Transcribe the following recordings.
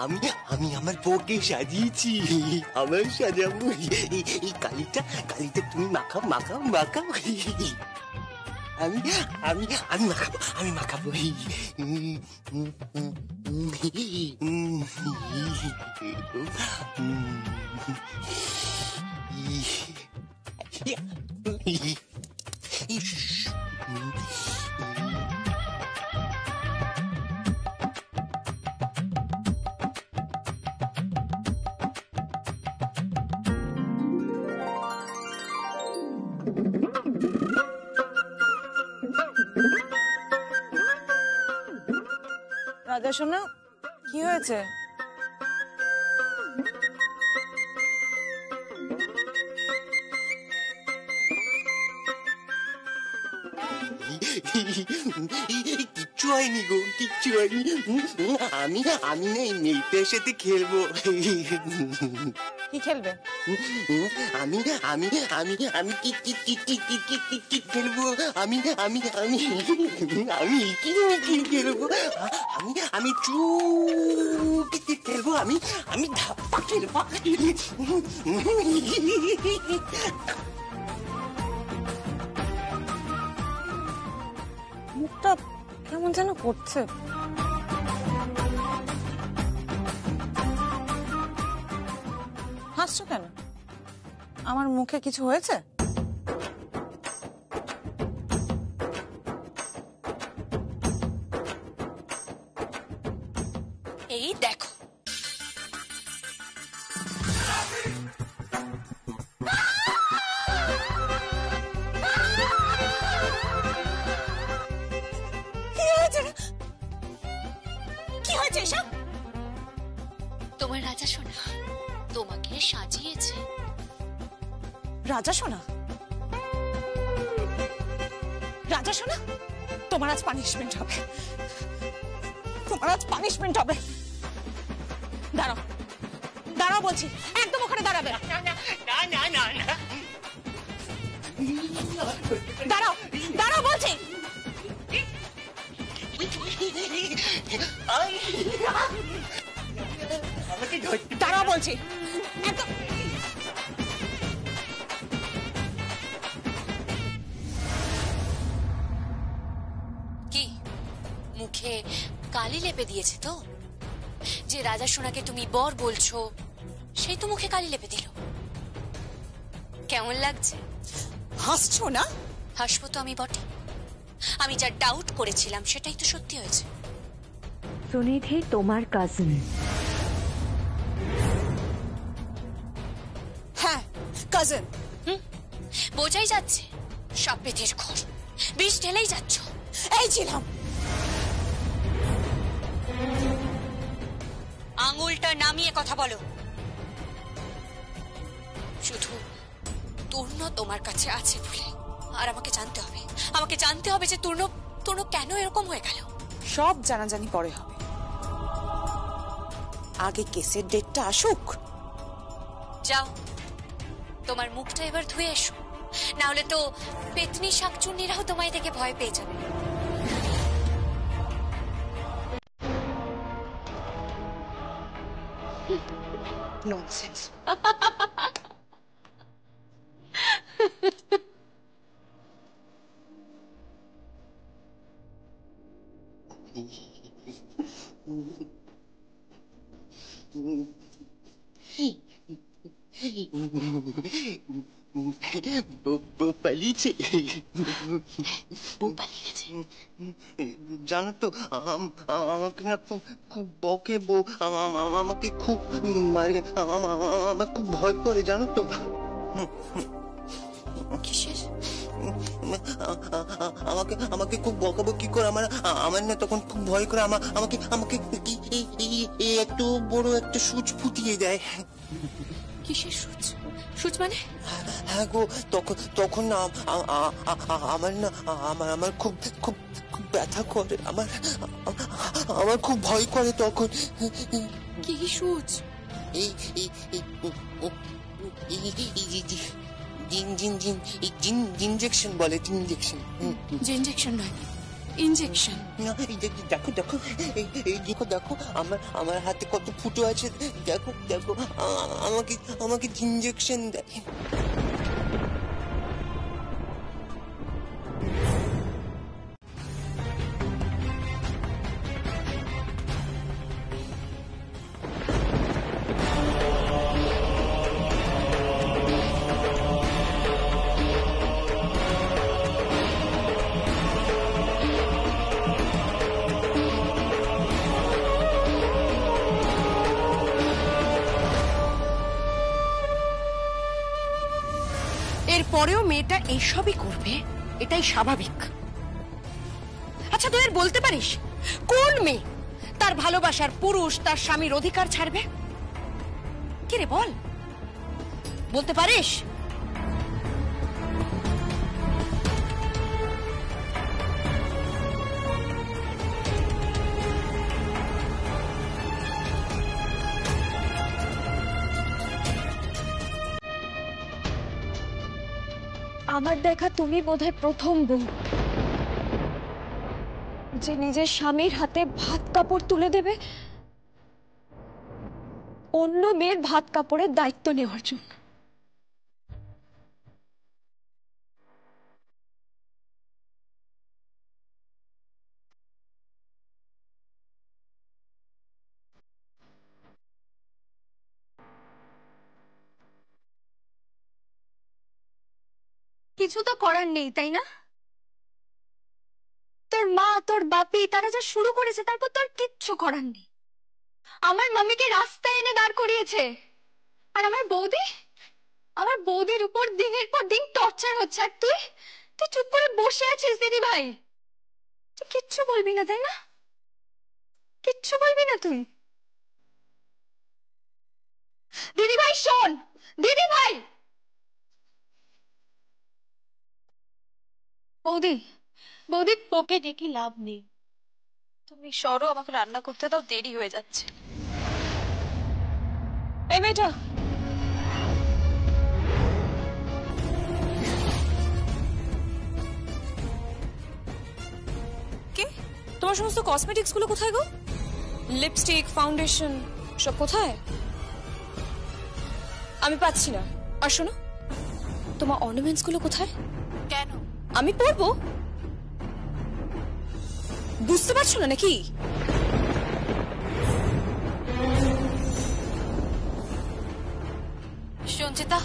আমি আমি আমার বউকে সাজিয়েছি, আমার সাজাবো। এই কালিটা কালিটা তুমি মাখাও মাখাও মাখাও। আমি আমি আমি মাখাবো, আমি মাখাবো। রাজা সোনা, কি হয়েছে? কিচ্ছু হয়নি গো, কিচ্ছু হয়নি। আমি আমি না এই মেয়েটার সাথে খেলবো। কি খেলবে? আমি আমি আমি আমি kit kit kit kit kit kit kit kit খেলবো। আমি আমি আমি আমি কি খেলবো? আমি আমি চু কিট কিট খেলবো। আমি আমি ধাপ্পা খেলবো। মুখটা কেমন যেন করছে। হাসছো কেন? আমার মুখে কিছু হয়েছে? এই দেখো, কি হয়েছে এসব? তোমার রাজা সোনা তোমাকে সাজিয়েছে। রাজা সোনা, রাজা সোনা, তোমার আজ পানিশমেন্ট হবে, তোমার আজ পানিশমেন্ট হবে। দাঁড়াও দাঁড়াও বলছি, একদম ওখানে দাঁড়াবে। না না না না, দাঁড়াও দাঁড়াও বলছি। দাঁড়াও বলছি, একদম। কি মুখে কালি লেপে দিয়েছে তো? যে রাজা সোনাকে তুমি বর বলছো সেই তো মুখে কালি লেপে দিল। কেমন লাগছে? হাসছো না? হাসবো তো আমি বটে। আমি যা ডাউট করেছিলাম সেটাই তো সত্যি হয়েছে। সুনিধি তোমার কাজিন? হ্যাঁ, কাজিন। বোঝাই যাচ্ছে সব পেটের ঘর, বিষ ঢেলেই যাচ্ছ। এই ছিলাম। আঙুলটা নামিয়ে কথা বলো। শুধু তূর্ণ তোমার কাছে আছে বলে। আর আমাকে জানতে হবে যে তূর্ণ কেন এরকম হয়ে গেল। সব জানাজানি পরে হবে, আগে কেসের ডেটটা আসুক। যাও, তোমার মুখটা এবার ধুয়ে এসো, না হলে তো পেতনি শাকচুন্নিরাও তোমায় দেখে ভয় পেয়ে যাবে। ননসেন্স। পালিয়েছে। জানো তো আমাকে না খুব বকে বউ, আমাকে খুব মারে, আমার খুব ভয় করে জানো তো। কিসের? আমাকে আমাকে খুব বকাবকি করে, আমার না তখন খুব ভয় করে। আমাকে আমাকে এত বড় একটা সূচ ফুটিয়ে দেয়। কিসের সূচ? সূচ মানে? হ্যাঁ গো, তখন না আমার না আমার খুব খুব খুব ব্যথা করে, আমার খুব ভয় করে তখন। কি সূচ? এই ইনজেকশন বলে, ইনজেকশন। ইনজেকশন নয়, ইনজেকশন। না, এই দেখো দেখো, এই দেখো দেখো, আমার হাতে কত ফুটো আছে, দেখো দেখো, আমাকে আমাকে ইঞ্জেকশন দেয়। এরপরেও মেয়েটা এইসবই করবে, এটাই স্বাভাবিক। আচ্ছা তুই আর বলতে পারিস কোন মেয়ে তার ভালোবাসার পুরুষ তার স্বামীর অধিকার ছাড়বে? কি রে বল, বলতে পারিস? আমার দেখা তুমি বোধহয় প্রথম বউ যে নিজের স্বামীর হাতে ভাত কাপড় তুলে দেবে অন্য মেয়ের ভাত কাপড়ের দায়িত্ব নেওয়ার জন্য। কিছু তো করার নেই, তাই না? তোর মা তোর বাপি তারা যা শুরু করেছে তারপর তোর কিচ্ছু করার নেই। আমার মাম্মিকে রাস্তায় এনে দাঁড় করিয়েছে, আর আমার বৌদির উপর দিনের পর দিন টর্চার হচ্ছে, আর তুই তুই চুপ করে বসে আছিস। দিদি ভাই তুই কিচ্ছু বলবি না, তাই না? কিচ্ছু বলবি না তুই? দিদি ভাই শোন, দিদি ভাই। বৌদি বৌদি ওকে ডেকে লাভ নেই, তুমি সরো, আমাকে রান্না করতে দাও, দেরি হয়ে যাচ্ছে। এই মেয়েটা কে? তোমার সমস্ত কসমেটিক্স গুলো কোথায় গো? লিপস্টিক, ফাউন্ডেশন সব কোথায়? আমি পাচ্ছি না। আর শোনো, তোমার অর্নামেন্টস গুলো কোথায়? কেন? আমি পরবো, বুঝতে পারছো না নাকি? সঞ্চিতা,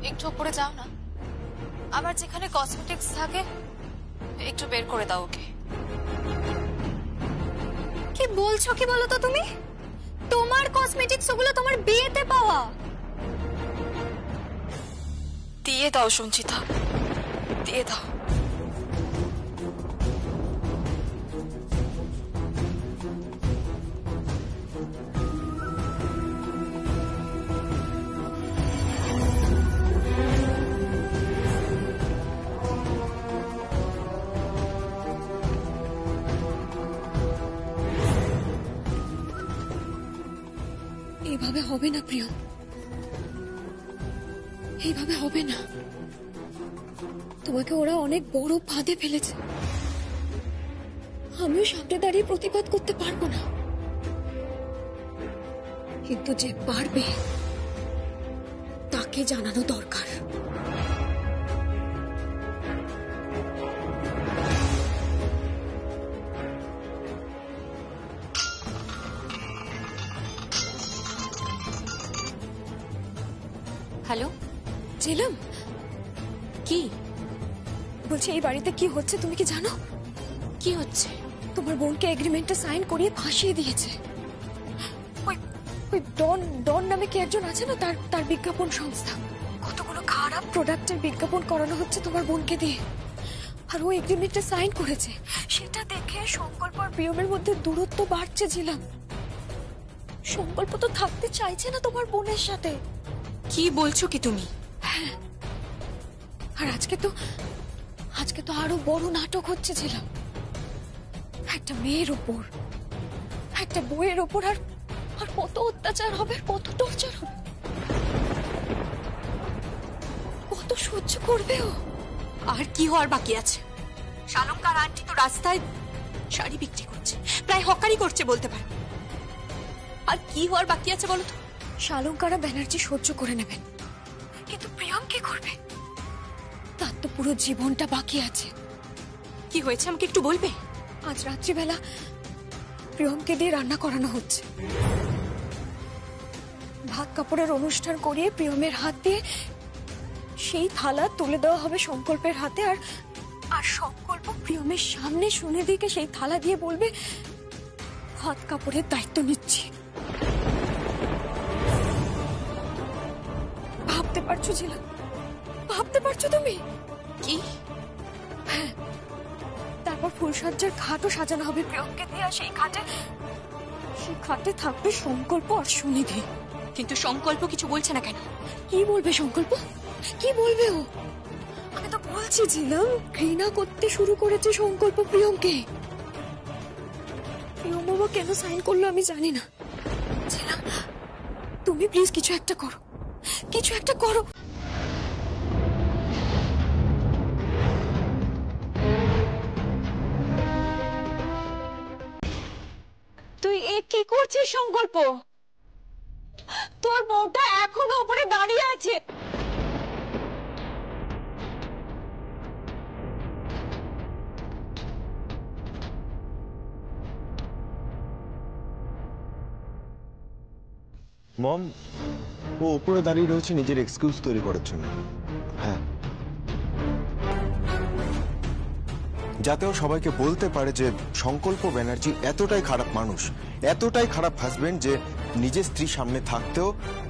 একটু উপরে যাও না, আবার যেখানে কসমেটিক্স থাকে একটু বের করে দাও ওকে। কি বলছো কি বলো তো তুমি? তোমার কসমেটিক্স ওগুলো তোমার বিয়েতে পাওয়া। দিয়ে দাও সঞ্চিতা, দিয়ে দাও। এইভাবে হবে না প্রিয়, এইভাবে হবে না। তোমাকে ওরা অনেক বড় ফাঁদে ফেলেছে, আমিও সামনে দাঁড়িয়ে প্রতিবাদ করতে পারবো না, কিন্তু যে পারবে তাকে জানানো দরকার। হ্যালো, ঝিলাম, কি বলছি এই বাড়িতে কি হচ্ছে তুমি কি জানো? কি হচ্ছে? তোমার বোনকে এগ্রিমেন্টে সাইন করিয়ে ফাঁসিয়ে দিয়েছে। ওই ওই ডন নামে কে একজন আছে না, তার বিজ্ঞাপন সংস্থা, কতগুলো খারাপ প্রোডাক্টের বিজ্ঞাপন করানো হচ্ছে তোমার বোনকে দিয়ে, আর ও এগ্রিমেন্টে সাইন করেছে। সেটা দেখে সংকল্প আর প্রিয়মের মধ্যে দূরত্ব বাড়ছে। ঝিলাম, সংকল্প তো থাকতে চাইছে না তোমার বোনের সাথে। কি বলছো কি তুমি? হ্যাঁ, আর আজকে তো আরো বড় নাটক হচ্ছে। ছিলাম একটা মেয়ের ওপর, একটা বউয়ের ওপর, আর কত অত্যাচার হবে, কত টর্চার হবে, কত সহ্য করবে ও। আর কি হওয়ার বাকি আছে? শালঙ্কার আন্টি তো রাস্তায় শাড়ি বিক্রি করছে, প্রায় হকারি করছে বলতে পারে। আর কি হওয়ার বাকি আছে বলো তো? শালঙ্কারা ব্যানার্জি সহ্য করে নেবেন, কিন্তু প্রিয়ম কি করবে? তার তো পুরো জীবনটা বাকি আছে। কি হয়েছে আমাকে একটু বলবে? আজ রাত্রিবেলা প্রিয়মকে দিয়ে রান্না করানো হচ্ছে। ভাত কাপড়ের অনুষ্ঠান করিয়ে প্রিয়মের হাত দিয়ে সেই থালা তুলে দেওয়া হবে সংকল্পের হাতে। আর সংকল্প প্রিয়মের সামনে সুনিধিকে সেই থালা দিয়ে বলবে, ভাত কাপড়ের দায়িত্ব নিচ্ছি। ভাবতে পারছো ঝিলাম? ভাবতে পারছো তুমি? কি? হ্যাঁ, তারপর ফুলসজ্জার খাটও সাজানো হবে প্রিয়মকে দিয়ে। আর সেই খাটে থাকবে সংকল্প আর সুনিধি। কিন্তু সংকল্প কিছু বলছে না কেন? কি বলবে সংকল্প? কি বলবে ও? আমি তো বলছি ঝিলাম, ঘৃণা করতে শুরু করেছে সংকল্প প্রিয়মকে। প্রিয়ম বাবা কেন সাইন করলো আমি জানি না। ঝিলাম, তুমি প্লিজ কিছু একটা করো, কিছু একটা করো। তুই এ কি করছিস সংকল্প? তোর বউটা এখনো উপরে দাঁড়িয়ে আছে। মম, ও উপরে দাঁড়িয়ে রয়েছে নিজের এক্সকিউজ তৈরি করার জন্য। হ্যাঁ, যাতে ও সবাইকে বলতে পারে যে সংকল্প ব্যানার্জি এতটাই খারাপ মানুষ, এতটাই খারাপ হাজবেন্ড যে নিজের স্ত্রী সামনে থাকতেও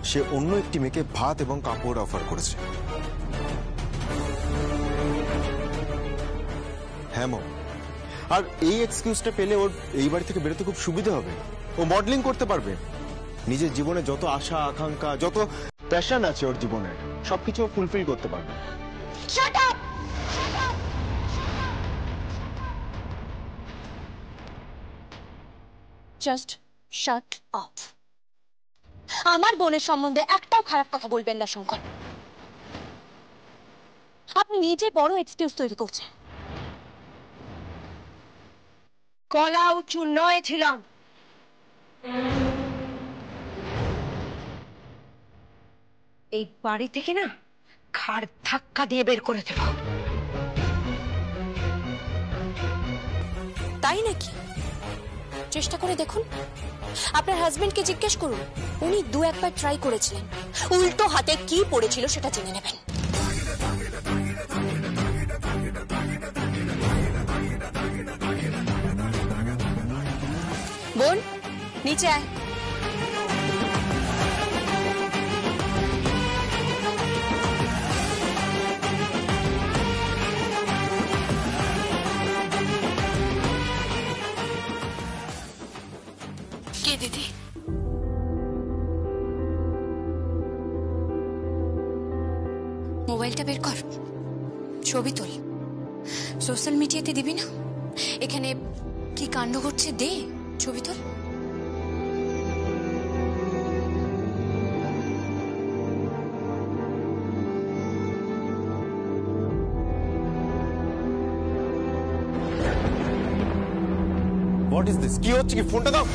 সে অন্য একটি মেয়েকে ভাত এবং কাপড় অফার করেছে। হ্যাঁ মম, আর এই এক্সকিউজটা পেলে ওর এই বাড়ি থেকে বেরোতে খুব সুবিধা হবে। ও মডেলিং করতে পারবে। নিজের জীবনে যত আশা আকাঙ্ক্ষা, যত প্যাশন আছে ওর জীবনে, সবকিছু ফুলফিল করতে পারবে। Shut up! Just shut up. আমার বোনের সম্বন্ধে একটাও খারাপ কথা বলবেন না শঙ্কর। আপনি নিজে বড় এক্সকিউজ তৈরি করছেন। গলা উঁচু নয় ছিলাম। এই বাড়ি থেকে না ঘাড় ধাক্কা দিয়ে বের করে দেব। তাই নাকি? চেষ্টা করে দেখুন। আপনার হাজবেন্ডকে জিজ্ঞেস করুন, উনি দু একবার ট্রাই করেছিলেন। উল্টো হাতে কি পড়েছিল সেটা জেনে নেবেন। বোন, নিচে আয়। কে দিদি? মোবাইলটা বের কর, ছবি তোল, সোশ্যাল মিডিয়াতে দিবি না? এখানে কি কাণ্ড ঘটছে, দে ছবি তোল। What is this? কি হচ্ছে? কি ফোনটা দাও।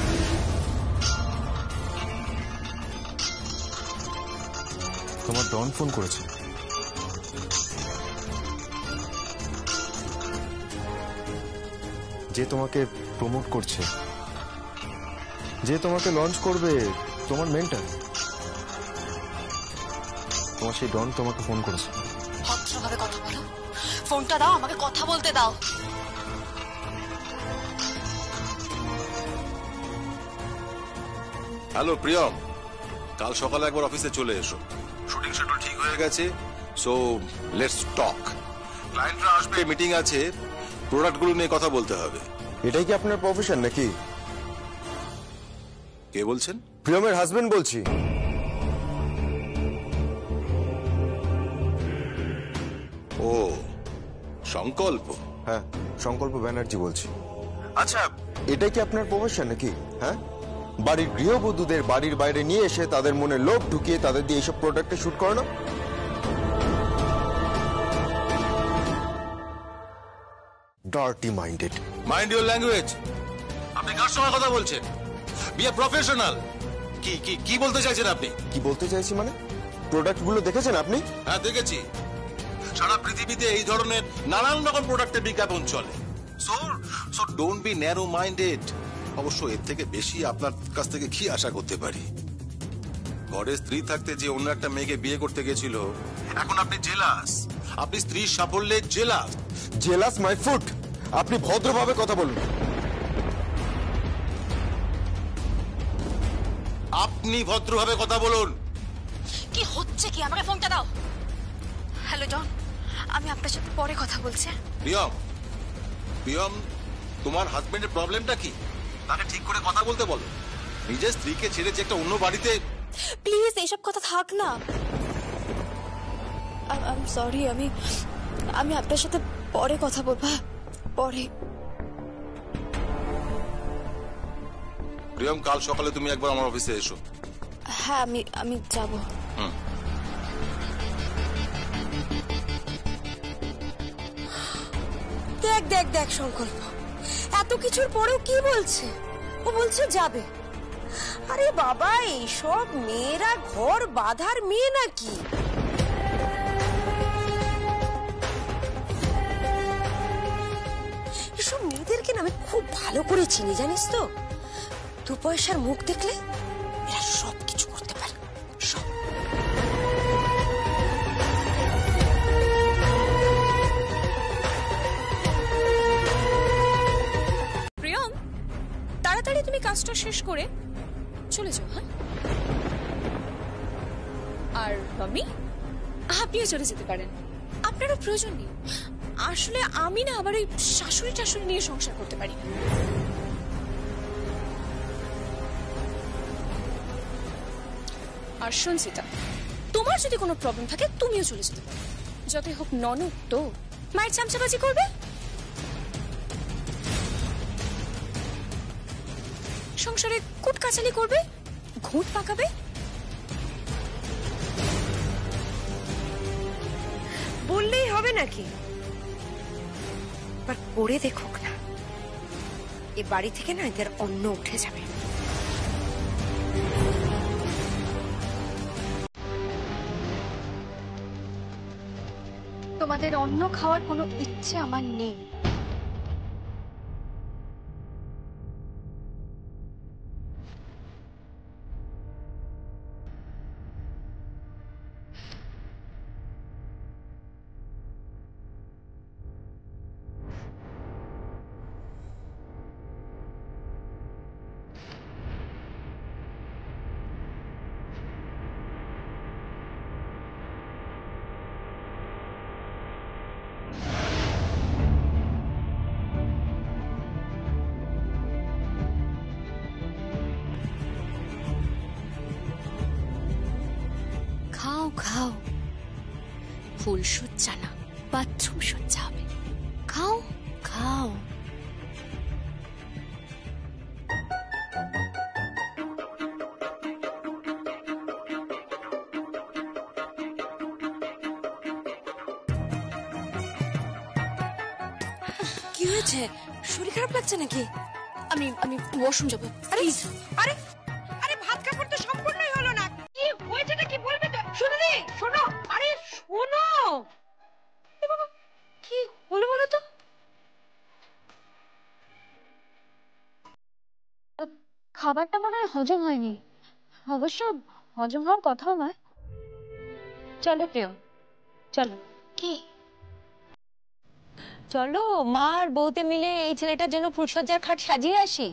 তোমার ডন ফোন করেছে। যে তোমাকে প্রমোট করছে, যে তোমাকে লঞ্চ করবে, তোমার মেন্টর, তোমার সেই ডন তোমাকে ফোন করেছে। ভদ্রভাবে কথা বলো। ফোনটা দাও, আমাকে কথা বলতে দাও। হ্যালো প্রিয়ম, কাল সকালে একবার অফিসে চলে এসো। শুটিং শিডিউল ঠিক হয়ে গেছে, সো লেটস টক। ক্লায়েন্টরা আসবে, মিটিং আছে, প্রোডাক্টগুলো নিয়ে কথা বলতে হবে। এটাই কি আপনার প্রফেশন নাকি? কে বলছেন? প্রিয়মের হাজবেন্ড বলছি। ও সংকল্প? হ্যাঁ, সংকল্প ব্যানার্জি বলছি। আচ্ছা, এটাই কি আপনার প্রফেশন নাকি? হ্যাঁ, বাড়ির গৃহবধূদের বাড়ির বাইরে নিয়ে এসে তাদের মনে লোভ ঢুকিয়ে তাদের দিয়ে এইসব প্রোডাক্টে শুট করানো? Dirty minded. Mind your language. আপনি কার সঙ্গে কথা বলছেন? Be a professional. কি কি কি বলতে চাইছেন আপনি? কি বলতে চাইছি মানে, প্রোডাক্টগুলো দেখেছেন আপনি? হ্যাঁ দেখেছি, সারা পৃথিবীতে এই ধরনের নানান রকম প্রোডাক্টের বিজ্ঞাপন চলে। So so don't be narrow minded. অবশ্য এর থেকে বেশি আপনার কাছ থেকে কি আশা করতে পারি? ঘরে স্ত্রী থাকতে যে অন্য একটা মেয়েকে বিয়ে করতে গেছিল, এখন আপনি জেলাস। আপনি স্ত্রীর সাফল্যে জেলাস। Jealous my foot. আপনি ভদ্রভাবে কথা বলুন। আপনি ভদ্রভাবে কথা বলুন। কি হচ্ছে কি? আমাকে ফোনটা দাও। হ্যালো ডন, আমি আপনার সাথে পরে কথা বলছি। প্রিয়ম, প্রিয়ম, তোমার হাজবেন্ডের প্রবলেমটা কি? তাকে ঠিক করে কথা বলতে বলো। নিজের স্ত্রীকে ছেড়ে যে একটা অন্য বাড়িতে। প্লিজ এইসব কথা থাক না। আই এম সরি, আমি আপনার সাথে পরে কথা বলবো। পরে। প্রিয়ম, কাল সকালে তুমি একবার আমার অফিসে এসো। হ্যাঁ, আমি যাব। দেখ দেখ দেখ সংকল্প, এত কিছুর পরেও কি বলছে? ও বলছে যাবে। আরে বাবা, এইসব মেয়েরা ঘর বাঁধার মেয়ে নাকি? এসব মেয়েদেরকে না আমি খুব ভালো করে চিনি, জানিস তো। দু পয়সার মুখ দেখলে এরা সব কিছু করতে পারে, সব। প্রিয়ম, তাড়াতাড়ি তুমি কাজটা শেষ করে চলে যাও। হ্যাঁ, আর মাম্মি, আপনিও চলে যেতে পারেন। আপনারও প্রয়োজন নেই। আসলে আমি না আবার ওই শাশুড়ি টাশুড়ি নিয়ে সংসার করতে পারি। আর শোন সীতা, তোমার যদি কোনো প্রবলেম থাকে তুমিও চলে যেতে পারো। যতই হোক ননদ তো, মায়ের চামচাবাজি করবে, সংসারে কুটকাচালি করবে, ঘুঁট পাকাবে। বললেই হবে নাকি? এবার করে দেখুক না, এ বাড়ি থেকে না এদের অন্ন উঠে যাবে। তোমাদের অন্ন খাওয়ার কোনো ইচ্ছে আমার নেই। খাও খাও, ফুল সজ্জা না, বাথরুম সজ্জা হবে। খাও খাও। কি হয়েছে? শরীর খারাপ লাগছে নাকি? আমি ওয়াশরুম যাবো। প্লিজ। আরে আরে, ভাত কাপড় তো সম্পূর্ণই হলো না। কি হয়েছেটা কি বলবে তো? শোনো রে, শোনো। আরে শোনো, এ বাবা, কি হলো বলো তো? খাবারটা মনে হয় হজম হয়নি। অবশ্য হজম হওয়ার কথাও নয়। চলো প্রিয়, চলো। কি? চলো মা আর বউতে মিলে এই ছেলেটার জন্য ফুলসজ্জার খাট সাজিয়ে আসি।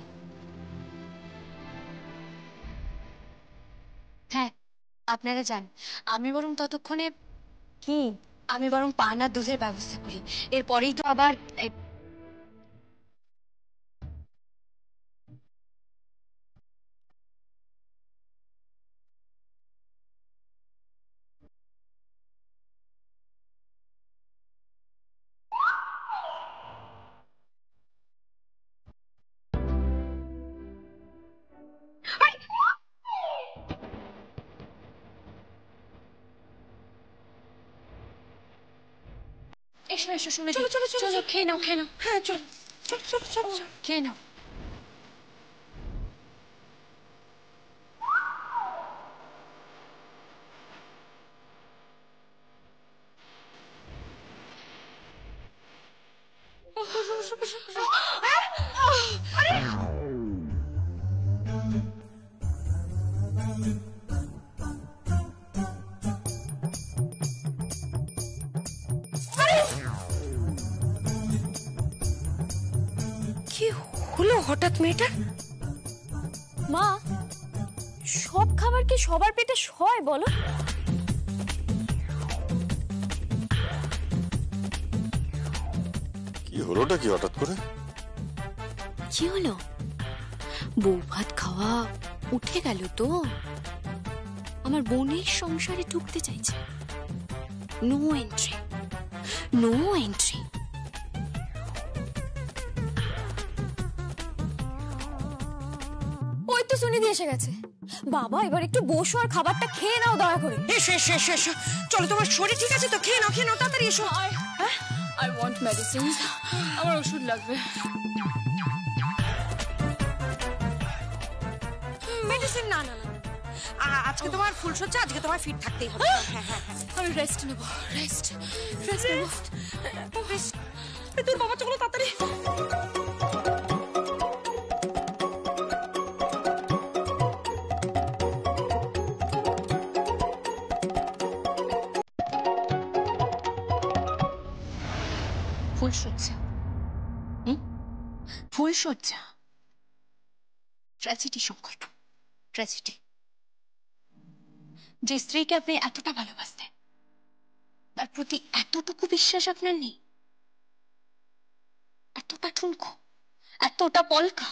হ্যাঁ, আপনারা যান। আমি বরং ততক্ষণে কি? আমি বরং পান আর দুধের ব্যবস্থা করি। এরপরেই তো আবার এসো এসো শুনে চলো চলো চলো খেয়ে নাও খেয়ে নাও। হ্যাঁ চল চল চল চল চল। খেয়ে নাও। কি হলো হঠাৎ মেয়েটার? মা, সব খাবার কি সবার পেটে হয় বলো? কি হলোটা কি হঠাৎ করে? কি হলো? বউ ভাত খাওয়া উঠে গেল তো। আমার বোনের সংসারে ঢুকতে চাইছে। No entry, no entry. ওই তো সুনিধি এসে গেছে। বাবা এবার একটু বসো আর খাবারটা খেয়ে নাও দয়া করে। এসো এসো এসো এসো, চলো তোমার শরীর ঠিক আছে তো? খেয়ে নাও তাড়াতাড়ি এসো। আই ওয়ান্ট মেডিসিন, আমার ওষুধ লাগবে। মেডিসিন না না না, আজকে তোমার ফুলসজ্জা, আজকে তোমার ফিট থাকতেই হবে। হ্যাঁ হ্যাঁ হ্যাঁ, আমি রেস্ট নেবো, রেস্ট রেস্ট নেবো। তোর বাবা চলো তাড়াতাড়ি। ফুলসজ্জা, ফুলসজ্জা, ট্র্যাজেডি সংকট, ট্র্যাজেডি। যে স্ত্রীকে আপনি এতটা ভালোবাসতেন, তার প্রতি এতটুকু বিশ্বাস আপনার নেই, এতটা ঠুনকো, এতটা পলকা।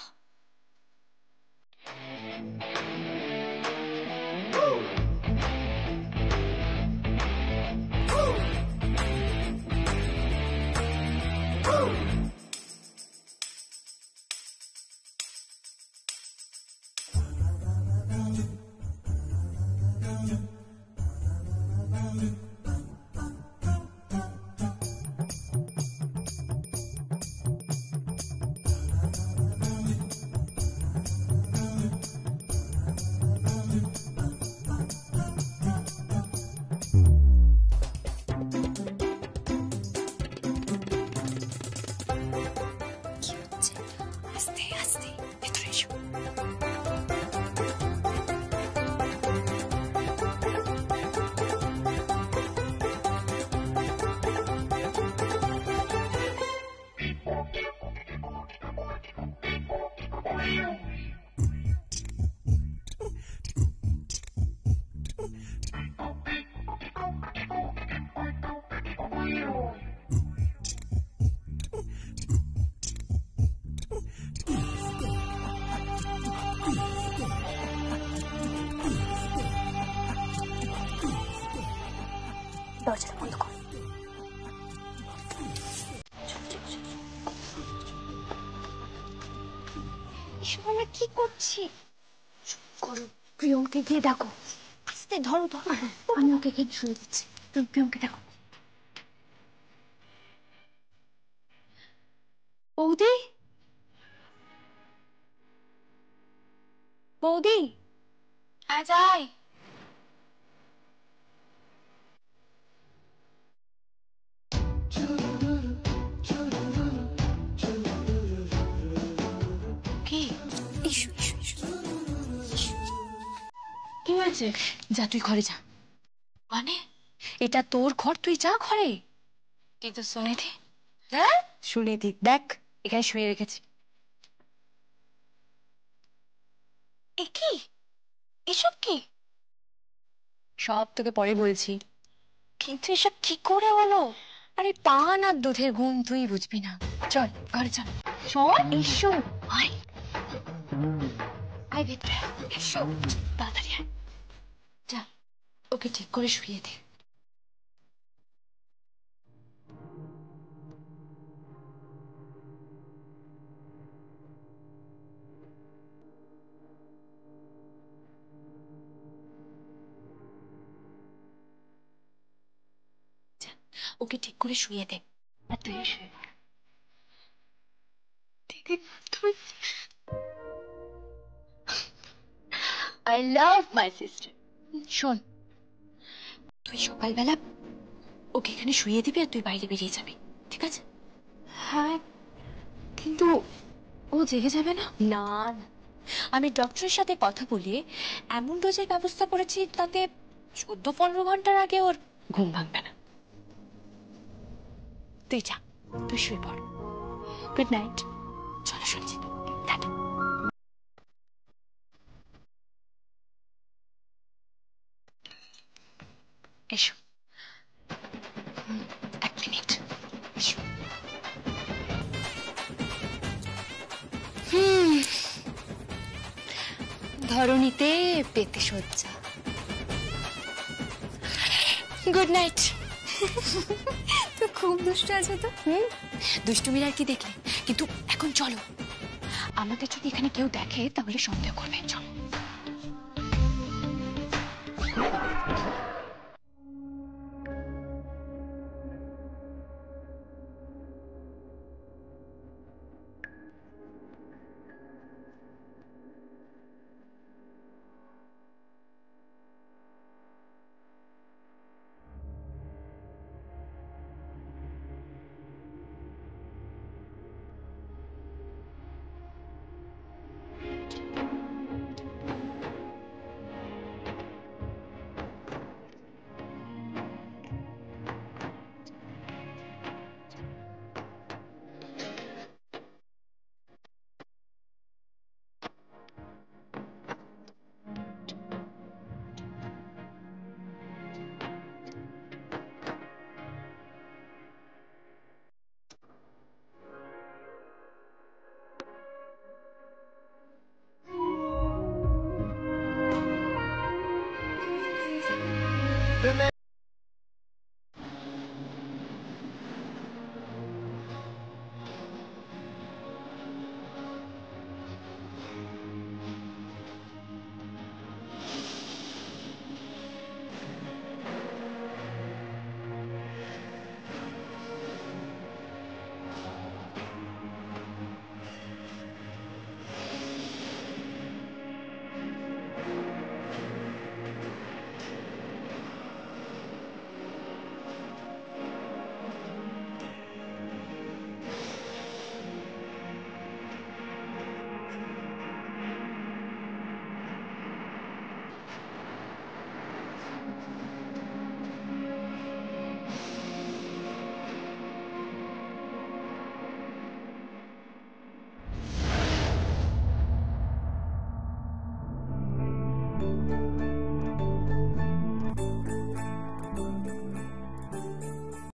আস্তে আস্তে ভেতরে এসো। দরজাটা বন্ধ কর। এসব আমরা কি করছি? করো, প্রিয়মকে গিয়ে দেখো। আস্তে ধরো ধরো, আমি ওকে এখানে শুয়ে দিচ্ছি, তুমি প্রিয়মকে দেখো। বৌদি, বৌদি, হ্যাঁ যাই। কি? এসো এসো এসো। কি হয়েছে? যা তুই ঘরে যা। মানে এটা তোর ঘর, তুই যা ঘরে। কিন্তু সুনিধি, হ্যাঁ সুনিধি দেখ এখানে শুয়ে রেখেছি। এ কি? এসব কি? সব তোকে পরে বলছি। কিন্তু এসব কি করে হলো? আরে পান আর দুধের ঘুম, তুই বুঝবি না। চল ঘরে চল। চল এসো, আয় আয় ভেতরে, এসো তাড়াতাড়ি আয়। যা ওকে ঠিক করে শুয়ে দে। ওকে ঠিক করে শুয়ে দে। আর তুই শুয়ে পড়। দিদি তুমি আই লাভ মাই সিস্টার। শোন, তুই সকালবেলা ওকে এখানে শুয়ে দিবি আর তুই বাইরে বেরিয়ে যাবি, ঠিক আছে? হ্যাঁ, কিন্তু ও জেগে যাবে না? না না, আমি ডক্টরের সাথে কথা বলিয়ে এমন ডোজের ব্যবস্থা করেছি তাতে 14-15 ঘন্টার আগে ওর ঘুম ভাঙবে না। তুই যা, তুই শুয়ে পড়। Good night. চলো সঞ্জিত, টাটা। এসো। 1 মিনিট, এসো। ধরণীতে পেতে সজ্জা। Good night. তো খুব দুষ্ট আছে তো। দুষ্টুমির আর কি দেখলে, কিন্তু এখন চলো। আমাদের যদি এখানে কেউ দেখে তাহলে সন্দেহ করবে। চলো।